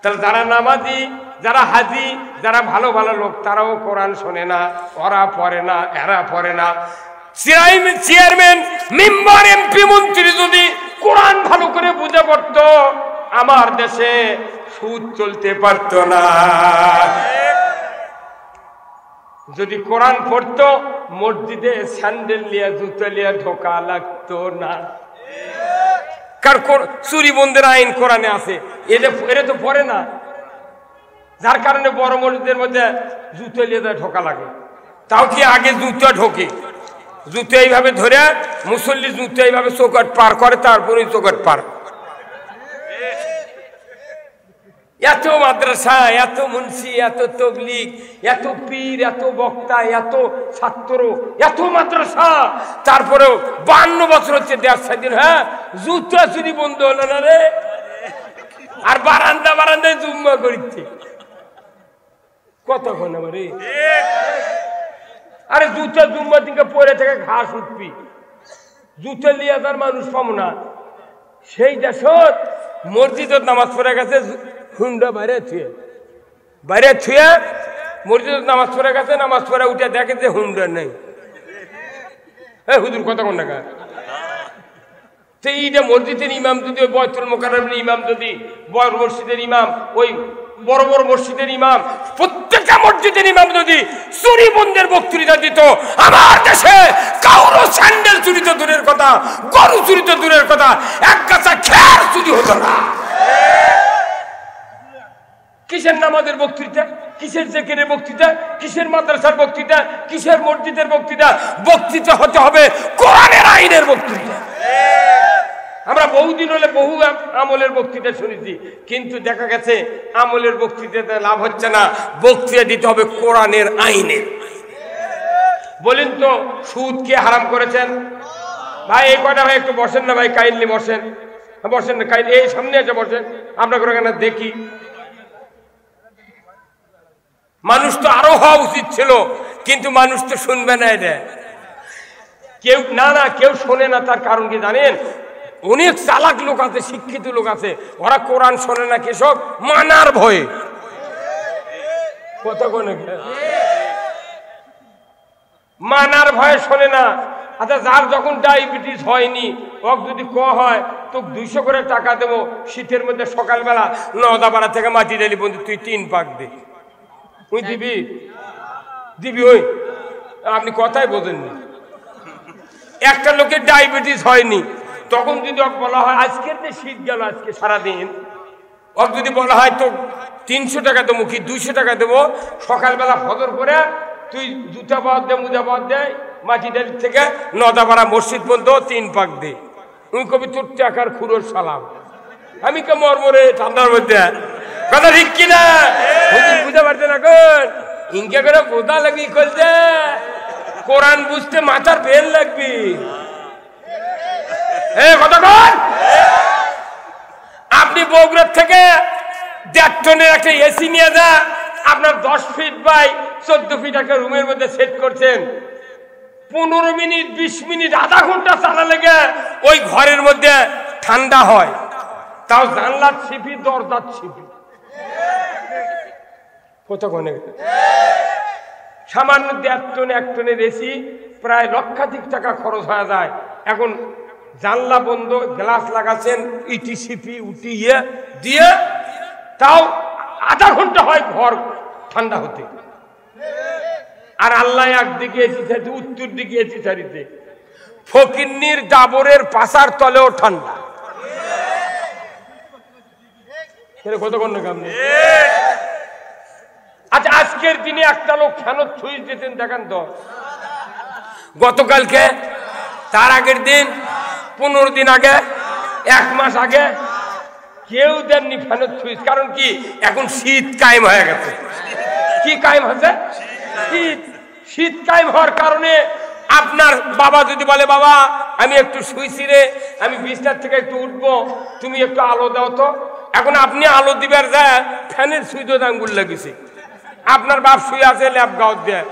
তাহলে যারা নামাজি, যারা হাজি, যারা ভালো ভালো লোক, তারাও কোরআন শোনে না, ওরা পড়ে না, এরা পড়ে না। চেয়ারম্যান, মেম্বার, এমপি, মন্ত্রী যদি কোরআন ভালো করে বুঝে পড়তো, আমার দেশে সুদ চলতে পারত না। যদি কোরআন পড়তো, মসজিদে স্যান্ডেল লিয়া, জুতো লিয়া ঢোকা লাগতো না। কারণ চুরি বন্ধের আইন কোরআনে আছে, এটা তো পড়ে না, যার কারণে বড় মসজিদের মধ্যে জুতো লিয়ে ঢোকা লাগে। তাও কি আগে জুতো ঢোকে, জুতো এইভাবে ধরে মুসল্লি জুতো এইভাবে চৌকাট পার করে, তারপরে চৌকাট পার। এত মাদ্রাসা, এত মুন্সি, এত তবলিগ, এত পীর, এত বক্তা, এত ছাত্র, এত মাদ্রাসা, তারপরেও 52 বছর হচ্ছে দেশ স্বাধীন। হ্যাঁ, জুতো চুরি বন্ধ হলো না রে। আর বারান্দায় জুম্মা করিচ্ছে কতক্ষণ আমার? আরে জুতো জুম্মা দিকে পরে থেকে ঘাস উঠবি, জুতো লিয়ে তার মানুষ পাবো না। সেই দেশত মসজিদত নামাজ পড়ে গেছে, হুন্ডা বাইরে ছুঁয়ে মসজিদত নামাজ পড়ে গেছে, নামাজ পড়ে উঠে দেখে যে হুন্ডা নেই। হ্যাঁ হুজুর কতক্ষণ টাকা? তো এইটা মসজিদের ইমাম যদি, ওই বয়তুল মোকাররমের ইমাম যদি, বড় মসজিদের ইমাম ওই বড় বড় মসজিদের ইমাম, প্রত্যেকটা মসজিদের ইমাম যদি চুরি বন্ধের বক্তৃতা দিত, আমার দেশে কারো স্যান্ডেল চুরি তো দূরের কথা, গরু চুরি তো দূরের কথা, এক গাছা খের চুরি হতো না। কিসের নামাজের বক্তৃতা, কিসের জিকিরের বক্তৃতা, কিসের মাদ্রাসার বক্তৃতা, কিসের মসজিদের বক্তৃতা? বক্তৃতা হতে হবে কোরআনের আইনের বক্তৃতা। আমরা বহুদিন হলে বহু আমলের বক্তৃতা শুনেছি, কিন্তু দেখা গেছে আমলের বক্তৃতাতে লাভ হচ্ছে না, বক্তৃতা দিতে হবে কোরআনের আইনের। বলেন তো সুদ কে হারাম করেছেন? ভাই এই কয়টা ভাই একটু বসেন না ভাই, কাইন্ডলি বসেন, বসেন না কাইন্ডলি, এই সামনে এসে বসেন, আপনাকে ওখানে দেখি। মানুষ তো আরো হওয়া উচিত ছিল, কিন্তু মানুষ তো শুনবে না এটা, কেউ না না কেউ শোনে না। তার কারণ কি জানেন? অনেক চালাক লোক আছে, শিক্ষিত লোক আছে, ওরা কোরআন শোনে না কেসব মানার ভয়ে। কথা কোন মানার ভয়ে শোনে না। আচ্ছা যার যখন ডায়াবেটিস হয়নি, ওক যদি ক হয় তো 200 করে টাকা দেবো, শীতের মধ্যে সকালবেলা নদাপাড়া থেকে মাটি ডালি বন্ধু তুই 3 পাক দে, তুই দিবি? দিবি? ওই আপনি কথাই বোঝেননি। একটা লোকের ডায়াবেটিস হয়নি, তখন যদি ওকে বলা হয় আজকের যে শীত গেল আজকে সারাদিন, ওকে যদি বলা হয় তো 300 টাকা দেবো কি 200 টাকা দেবো, সকালবেলা ফজর করে তুই জুতা বাদ দে, মুজা বাদ দে, মাটি ডালি থেকে নদাপাড়া মসজিদ পর্যন্ত 3 পাক দে, তুই কবি তোর টাকার খুরোর সালাম। আমি কে মরমরে ঠান্ডার মধ্যে, কথা ঠিক কিনা? বুঝতে পারছে না কোন ইনকে করে বোঝা লাগবি, করছে কোরআন বুঝতে মাথার বেল লাগবি। আপনি বগুড়ার থেকে 1.5 টনের একটা এসি নিয়ে যা, আপনার 10 ফিট বাই 14 ফিট একটা রুমের মধ্যে সেট করছেন, 15 মিনিট 20 মিনিট আধা ঘন্টা চালালে ওই ঘরের মধ্যে ঠান্ডা হয়, তাও জানলার ছিপি দরজার ছিপি। কতক্ষণে সামান্য 1.5 টন 1 টনের এসি প্রায় লক্ষাধিক টাকা খরচ হয়ে যায়। এখন জানলা বন্ধ, গ্লাস লাগাচ্ছেন, ইটি সিপি উঠিয়ে দিয়ে তাও আধা ঘন্টা হয় ঘর ঠান্ডা হতে। আর আল্লাহ একদিকে এসি ছাড়িতে, উত্তর দিকে এসি ছাড়িতে, ফকিন্নির ডাবরের পাশার তলেও ঠান্ডা। কতক্ষণ না কামনে? আচ্ছা আজকের দিনে একটা লোক ফ্যানত সুইচ দিতেন, দেখেন তো গতকালকে, তার আগের দিন, 15 দিন আগে, 1 মাস আগে কেউ দেননি ফ্যানত সুইচ। কারণ কি? এখন শীত কায়েম হয়ে গেছে। কি কায়েম হচ্ছে? শীত। শীত কায়েম হওয়ার কারণে আপনার বাবা যদি বলে বাবা আমি একটু শুইছি রে, আমি বিছনার থেকে একটু উঠবো, তুমি একটু আলো দাও তো, এখন আপনি আলো দিবার যায় ফ্যানের সুইচও আঙ্গুল লাগিয়েছে। আপনার বাপ শুয়ে আছে ল্যাপ গাউত দেয়,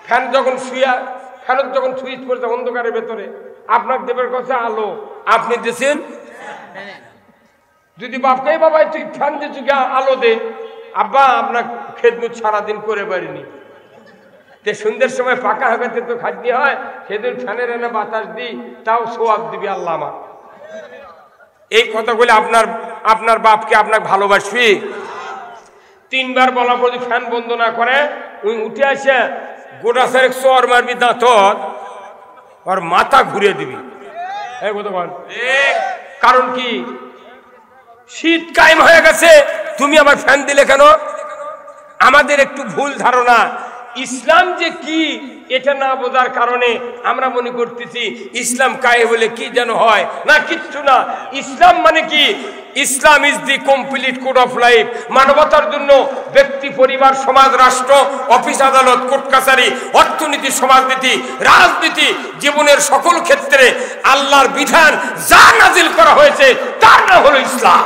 ফ্যান যখন ফ্যানের যখন সুইচ পড়ছে অন্ধকারের ভেতরে, আপনার দেবের কাছে আলো, আপনি দিয়েছেন। যদি বাপকে বাবা তুই ফ্যান দিচ্ছ আলো দে, আব্বা আপনার খেদমত সারাদিন করে পারিনি, তে সন্ধ্যের সময় পাকা হাগাতে তো খাদ্য হয়, সেদিন ফ্যানের এনে বাতাস দিই, তাও সোয়াব দিবি আল্লাহ আমার। এই কথাগুলো আপনার বাপকে আপনাকে ভালোবাসবি? 3 বার বলা পর ফ্যান বন্ধ না করে ওই উঠে আসে গোটা সারেক চর মারবি দাঁত, আর মাথা ঘুরিয়ে দিবি। কারণ কি? শীত কায়েম হয়ে গেছে, তুমি আবার ফ্যান দিলে কেন? আমাদের একটু ভুল ধারণা, ইসলাম যে কি এটা না বোঝার কারণে আমরা মনে করতেছি ইসলাম কায়ে বলে কি যেন হয় না, কিচ্ছু না। ইসলাম মানে কি? Islam is the complete code of life. মানবতার জন্য ব্যক্তি, পরিবার, সমাজ, রাষ্ট্র, অফিস, আদালত, কোর্ট কাছারি, অর্থনীতি, সমাজনীতি, রাজনীতি, জীবনের সকল ক্ষেত্রে আল্লাহর বিধান যা নাজিল করা হয়েছে তার নাম হলো ইসলাম।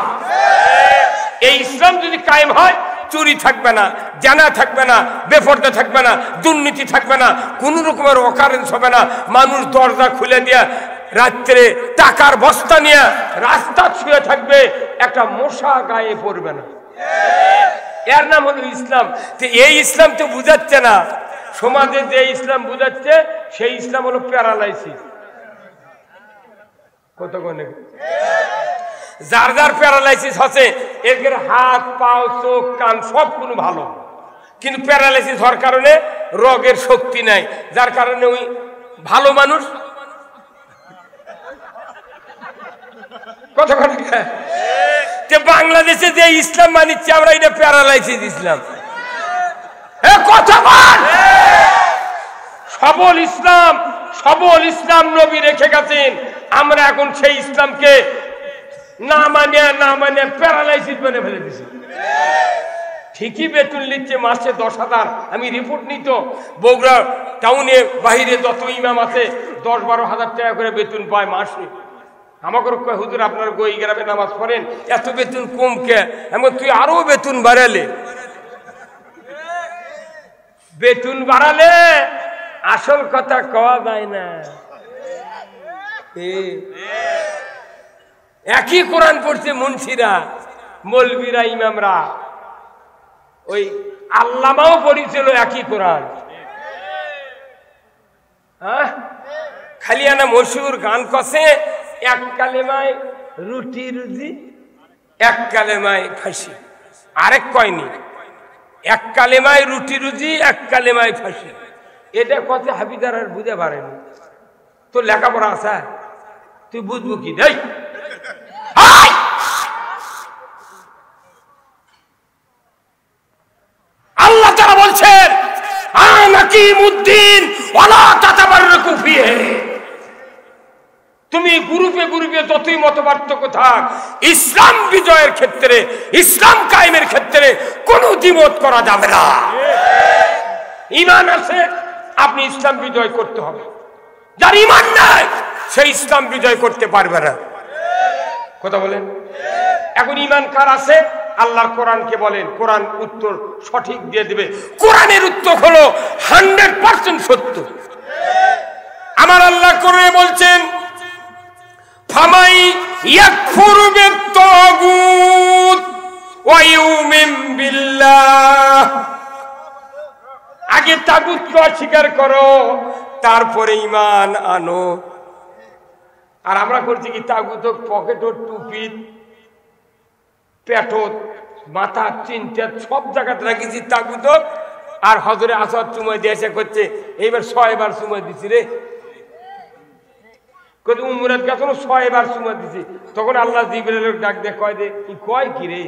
এই ইসলাম যদি কায়েম হয়, চুরি থাকবে না, জানা থাকবে না, বেপরদা থাকবে না, দুর্নীতি থাকবে না, কোন রকমের অকারেন্স হবে না। মানুষ দরজা খুলে দিয়ে রাত্রে টাকার বস্তা নিয়ে রাস্তা ছুঁয়ে থাকবে, একটা মশা গায়ে পড়বে না। এর নাম হলো ইসলাম। তো এই ইসলাম তো বুঝাচ্ছে না, সমাজে যে ইসলাম বুঝাচ্ছে সেই ইসলাম হলো প্যারালাইসিস। কতক্ষণ যার যার প্যারালাইসিস আছে এদের হাত পাও চোখ কান সব কোনো ভালো, কিন্তু প্যারালাইসিস হওয়ার কারণে রোগের শক্তি নাই, যার কারণে ওই ভালো মানুষ কত বাংলাদেশে যে ইসলাম মানিচ্ছে আমরা এটা প্যারালাইসিস ইসলাম। সবল ইসলাম, সবল ইসলাম নবী রেখে গেছেন, আমরা এখন সেই ইসলামকে না মানে প্যারালাইসিস বলে ফেলে দিছি। ঠিকই বেতন নিচ্ছে মাসে 10,000, আমি রিপোর্ট নিত বগুড়া টাউনে বাহিরে যত ইমাম আছে 10-12 হাজার টাকা করে বেতন পায় মাসে। আমাকে কয় হুজুর আপনার গই গ্রামে নামাজ পড়েন, এত বেতন কম কে? এমন তুই আরো বেতন বাড়ালে, বেতন বাড়ালে আসল কথা কওয়া যায় না। একই কোরআন পড়ছে মুন্সিরা, মৌলবীরা, ইমামরা, ওই আল্লামাও পড়িছিল একই কোরআন। খালি আনা মশহুর গান কষে, এক কালেমায় রুটি রুজি, এক কালেমায় ফাঁসি। আরেক কয়নি, এক কালেমায় রুটি রুজি, এক কালেমায় ফাঁসি। এটা কথা হাবিদার আর বুঝে পারেনি। তোর লেখাপড়া আছে, তুই বুঝবো কি? দেখ আল্লাহ তাআলা বলছেন আনাকিমুদ্দিন ওয়ালা তাতাবাররাকু ফিহি। তুমি গ্রুপে গ্রুপে যতই মতপার্থক্য থাক, ইসলাম বিজয়ের ক্ষেত্রে, ইসলাম কায়েমের ক্ষেত্রে কোনো দ্বিমত করা যাবে না। ঈমান আছে, আপনি ইসলাম বিজয় করতে হবে। যার ঈমান নাই সেই ইসলাম বিজয় করতে পারবে না। কথা বলেন। এখন ঈমান কার আছে? আল্লাহর কোরআনকে বলেন, কোরআন উত্তর সঠিক দিয়ে দেবে। কোরআনের উত্তর হলো 100% সত্য। আমার আল্লাহ কোরআনে বলছেন ফামাই ইয়াকফুরু বিত-তাগুত ওয়া ইউমিন বিল্লাহ। আগে তাগুতকে অস্বীকার করো, তারপরে ঈমান আনো। আর আমরা করছি কি? তাগুত পকেট, টুপি, পেটত, মাথা, চিন্তা সব জায়গাতে রাখিছি তাগুত। আর হজরে আসওয়াদ চুমা দিয়েছে করছে, এইবার 6 বার চুমা দিছি রে। উমরাত গেছে 6 বার চুমা দিছি। তখন আল্লাহ জিবরাইলের ডাক দিয়ে কয় দে, কি কয় কি রে?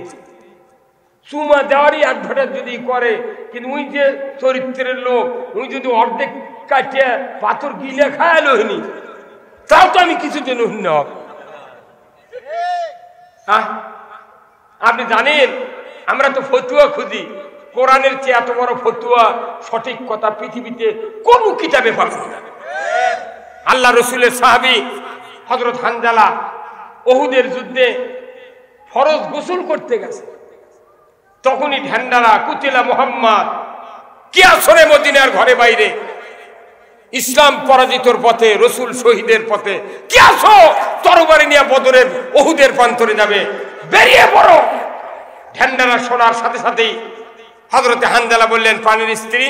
চুমা দেওয়ারই অ্যাডভার্টাইজ যদি করে, কিন্তু ওই যে চরিত্রের লোক, ওই যদি অর্ধেক কাটিয়ে পাথর গিলে খায়ালো হইনি, তাও তো আমি কিছু দিন হ্যাঁ। আপনি জানেন আমরা তো ফতুয়া খুঁজি, কোরআনের চেয়ে এত বড় ফতুয়া, সঠিক কথা পৃথিবীতে কোন কিতাবে পাবেন না। আল্লাহ রসুলের সাহাবী হযরত হানজালা উহুদের যুদ্ধে ফরজ গোসল করতে গেছে। তখনই ঢেন্ডারা কুতিলা মুহাম্মদ, কিয়াসরে মদিনার ঘরে বাইরে, ইসলাম পরাজিতর পথে, রসুল শহীদের পথে। কিয়াসো তরবারি নিয়ে বদরের উহুদের প্রান্তরে যাবে, বেরিয়ে পড়ো। ঢেন্ডারা শোনার সাথে সাথেই হযরতে হানজালা বললেন, পানির স্ত্রী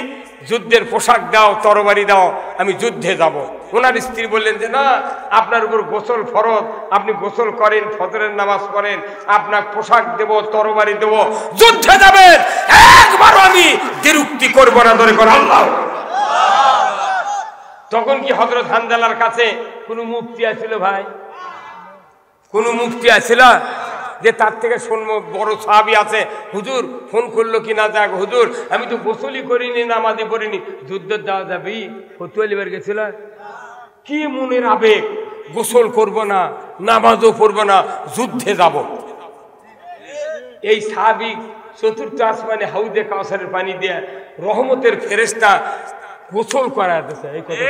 যুদ্ধের পোশাক দাও, তরবারি দাও, আমি যুদ্ধে যাব। ওনার স্ত্রী বললেন যে না, আপনার উপর গোসল ফরজ, আপনি গোসল করেন, ফজরের নামাজ পড়েন, আপনার পোশাক দেব, তরবারি দেব, যুদ্ধে যাবেন, একবারও আমি দ্বিরুক্তি করব না। ধরে কর আল্লাহ। তখন কি হযরত হানজালার কাছে কোনো মুফতি আছিল ভাই? কোনো মুফতি আছিল যে তার থেকে শুনবো? বড় সাহাবী আছে, হুজুর ফোন করলো কি না, যাক হুজুর আমি তো গোসলই করিনি, নামাজই পড়িনি, যুদ্ধ দেওয়া যাবে? ফতুয়া লিবার গেছিল। কি মনের আবেগ, গোসল করব না, নামাজও পড়ব না, যুদ্ধে যাব। এই সাহাবী চতুর্থ আসমানে হাউদে কাউসারের পানি দিয়ে রহমতের ফেরেশতা গোসল করাতেছে। এই কথা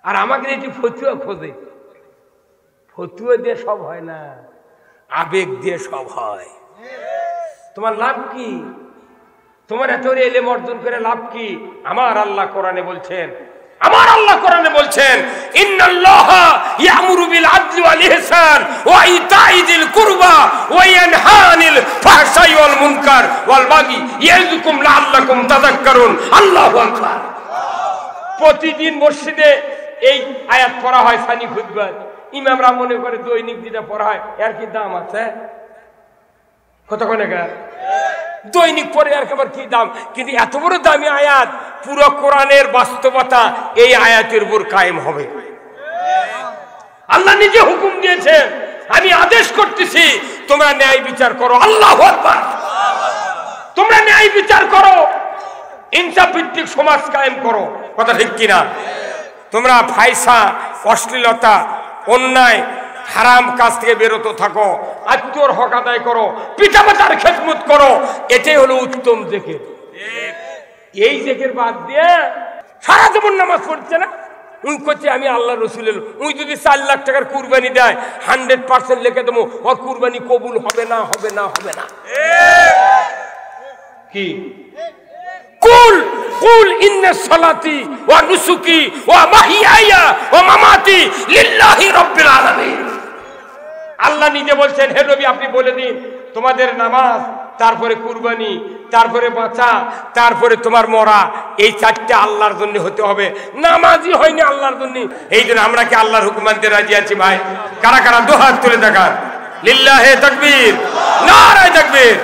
আর আমাকে এটি ফতুয়া খোঁজে। ফতুয়া দিয়ে সব হয় না, আবেগ দিয়ে সব হয়। তোমার লাভ কি? তোমার এত এলেম অর্জন করে লাভ কি? আমার আল্লাহ কোরআনে বলছেন, আমার আল্লাহ কোরআনে বলছেন, ইন্নাল্লাহা ইয়ামুরু বিল আদলি ওয়াল ইহসান ওয়া ইতাইযিল কুরবা ওয়া ইয়ানহা আনিল ফাহশাই ওয়াল মুনকার ওয়াল বাগি ইয়াযকুম লাআল্লাকুম তাযাক্কারুন। আল্লাহু আকবার। প্রতিদিন মসজিদে এই আয়াত পড়া হয় সানি খুতবায়। ইমামরা মনে করে দৈনিক যেটা পড়া হয় এর কি দাম আছে? কতক্ষণ দৈনিক পরে আর কেবল কি দাম, কিন্তু এত বড় দামি আয়াত, পুরো কোরআনের বাস্তবতা এই আয়াতের উপর কায়েম হবে। আল্লাহ নিজে হুকুম দিয়েছে, আমি আদেশ করতেছি তোমরা ন্যায় বিচার করো। আল্লাহু আকবার। তোমরা ন্যায় বিচার করো, ইনসাফ ভিত্তিক সমাজ কায়েম করো। কথা ঠিক কিনা? তোমরা ফায়সা, অশ্লীলতা, অন্যায়, হারাম কাজ থেকে বিরত থাকো, আত্মীয়র হক আদায় করো, পিতামাতার খেদমত করো, এটাই হলো উত্তম জিকির। এই জিকির বাদ দিয়ে সারা জীবন নামাজ পড়ছে না, উই করছে আমি আল্লাহ রসুলের। উই যদি 4 লাখ টাকার কুরবানি দেয় 100% লিখে দেবো ওর কুরবানি কবুল হবে না, হবে না, হবে না। কি কুল কুল ইন্না সালাতি ওয়া নুসুকি ওয়া মাহিয়ায়া ওয়া মামাতি লিল্লাহি রাব্বিল আলামিন। আল্লাহ নিজে বলছেন, হে নবী আপনি বলে দিন তোমাদের নামাজ, তারপরে কুরবানি, তারপরে বাঁচা, তারপরে তোমার মরা, এই 4টা আল্লাহর জন্য হতে হবে। নামাজই হয়নি আল্লাহর জন্য। এই জন্য আমরা কি আল্লাহর হুকুম মানতে রাজি আছি ভাই? কারা কারা 2 হাত তুলে দেখান। লিল্লাহি তাকবীর, নারায়ে তাকবীর।